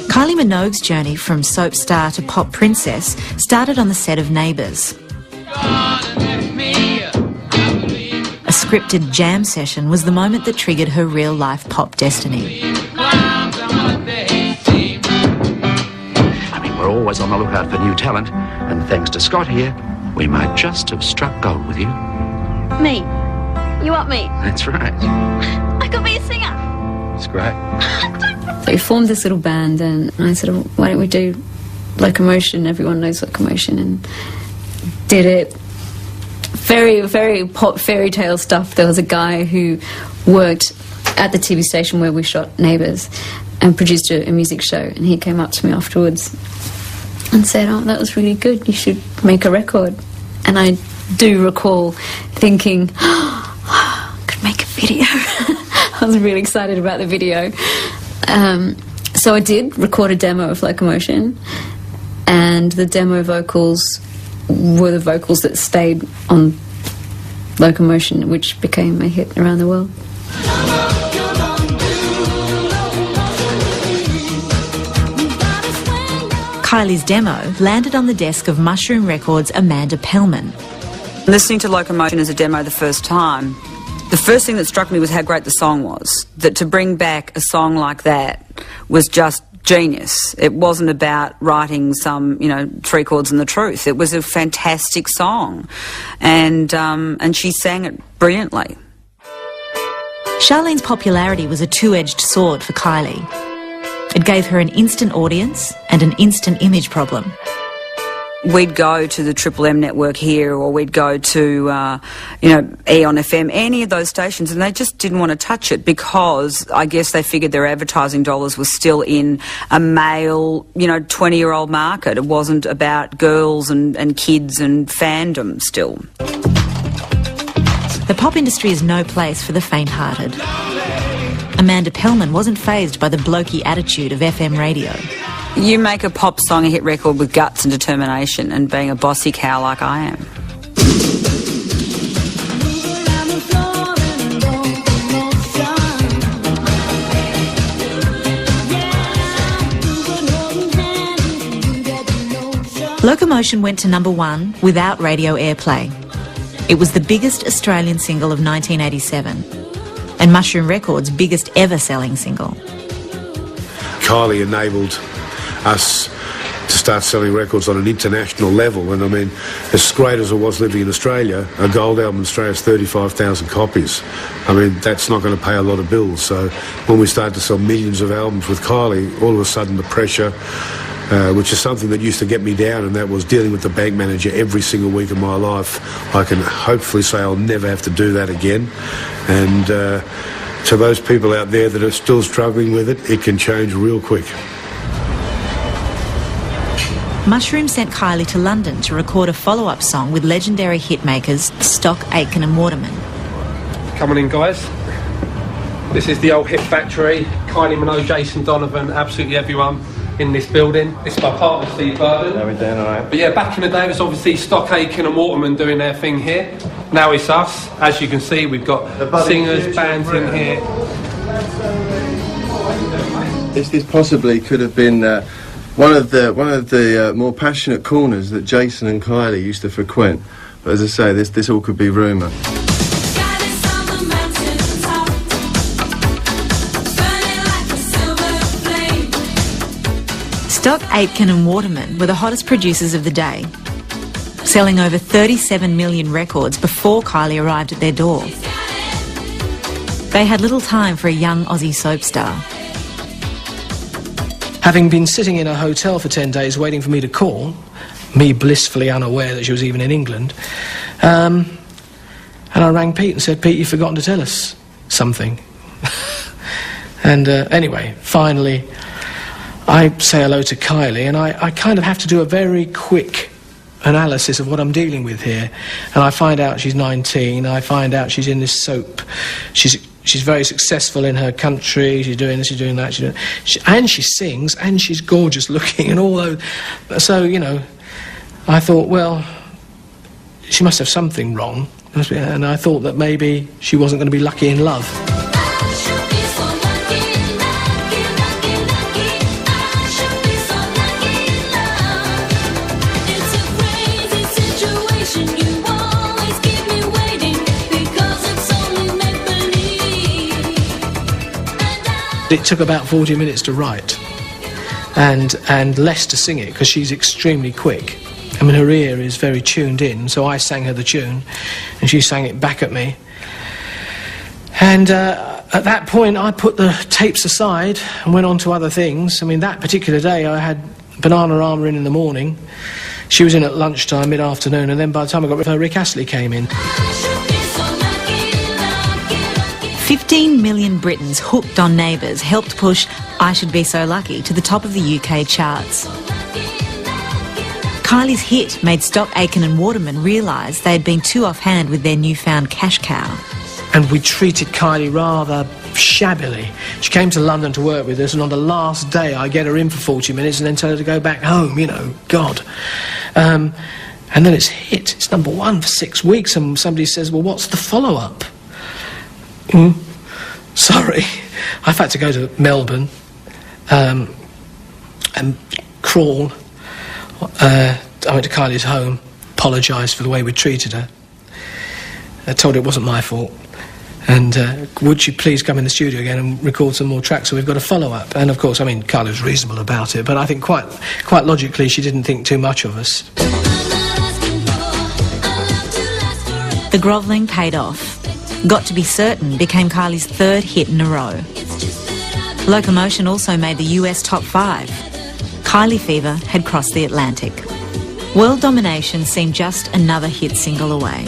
Kylie Minogue's journey from soap star to pop princess started on the set of Neighbours. A scripted jam session was the moment that triggered her real-life pop destiny. I mean, we're always on the lookout for new talent, and thanks to Scott here, we might just have struck gold with you. Me? You want me? That's right. I could be a singer. It's great. So we formed this little band, and I said, why don't we do Locomotion? Everyone knows Locomotion, and did it. Very, very pop fairy tale stuff. There was a guy who worked at the TV station where we shot Neighbours and produced a music show, and he came up to me afterwards and said, oh, that was really good, you should make a record. And I do recall thinking, oh, I could make a video. I was really excited about the video. So I did record a demo of Locomotion, and the demo vocals were the vocals that stayed on Locomotion, which became a hit around the world. Kylie's demo landed on the desk of Mushroom Records' Amanda Pellman. Listening to Locomotion as a demo the first time, the first thing that struck me was how great the song was. That to bring back a song like that was just genius. It wasn't about writing some, 3 chords and the truth. It was a fantastic song, and she sang it brilliantly. Charlene's popularity was a two-edged sword for Kylie. It gave her an instant audience and an instant image problem. We'd go to the Triple M network here, or we'd go to, Eon FM, any of those stations, and they just didn't want to touch it because I guess they figured their advertising dollars were still in a male, 20-year-old market. It wasn't about girls and kids and fandom still. The pop industry is no place for the faint-hearted. Amanda Pellman wasn't fazed by the blokey attitude of FM radio. You make a pop song a hit record with guts and determination and being a bossy cow like I am. Locomotion went to #1 without radio airplay. It was the biggest Australian single of 1987 and Mushroom Records' biggest ever selling single. Kylie enabled us to start selling records on an international level, and I mean, as great as it was living in Australia, a gold album in Australia is 35,000 copies. I mean, that's not going to pay a lot of bills. So when we started to sell millions of albums with Kylie, all of a sudden the pressure, which is something that used to get me down, and that was dealing with the bank manager every single week of my life, I can hopefully say I'll never have to do that again. And to those people out there that are still struggling with it, it can change real quick. Mushroom sent Kylie to London to record a follow-up song with legendary hitmakers Stock, Aitken and Waterman. Come on in, guys. This is the old hit factory. Kylie Minogue, Jason Donovan, absolutely everyone in this building. It's my partner, Steve Burden. How are we doing, all right? But yeah, back in the day, it was obviously Stock, Aitken and Waterman doing their thing here. Now it's us. As you can see, we've got singers, bands in here. This possibly could have been one of the more passionate corners that Jason and Kylie used to frequent. But as I say, this all could be rumour. Stock, Aitken and Waterman were the hottest producers of the day, selling over 37 million records before Kylie arrived at their door. They had little time for a young Aussie soap star. Having been sitting in a hotel for 10 days waiting for me to call, me blissfully unaware that she was even in England, and I rang Pete and said, Pete, you've forgotten to tell us something. And anyway, finally, I say hello to Kylie, and I kind of have to do a very quick analysis of what I'm dealing with here. And I find out she's 19, I find out she's in this soap. She's very successful in her country, she's doing this, she's doing that, and she sings, and she's gorgeous looking, and all those. So, I thought, well, she must have something wrong, And I thought that maybe she wasn't going to be lucky in love. It took about 40 minutes to write and less to sing it because she's extremely quick. I mean, her ear is very tuned in, so I sang her the tune and she sang it back at me. And at that point I put the tapes aside and went on to other things. I mean, that particular day I had Banana Rama in the morning, she was in at lunchtime, mid-afternoon, and then by the time I got rid of her, Rick Astley came in. 15 million Britons hooked on Neighbours helped push I Should Be So Lucky to the top of the UK charts. Kylie's hit made Stock Aitken and Waterman realise they had been too offhand with their newfound cash cow. And we treated Kylie rather shabbily. She came to London to work with us, and on the last day I get her in for 40 minutes and then tell her to go back home, you know, God. And then it's hit. It's number one for 6 weeks, and somebody says, well, what's the follow-up? Sorry, I've had to go to Melbourne and crawl. I went to Kylie's home, apologised for the way we treated her. I told her it wasn't my fault, and would she please come in the studio again and record some more tracks, so we've got a follow-up. And of course, I mean, Kylie was reasonable about it, but I think quite logically she didn't think too much of us. The grovelling paid off. Got to Be Certain became Kylie's third hit in a row. Locomotion also made the US top 5. Kylie Fever had crossed the Atlantic. World domination seemed just another hit single away.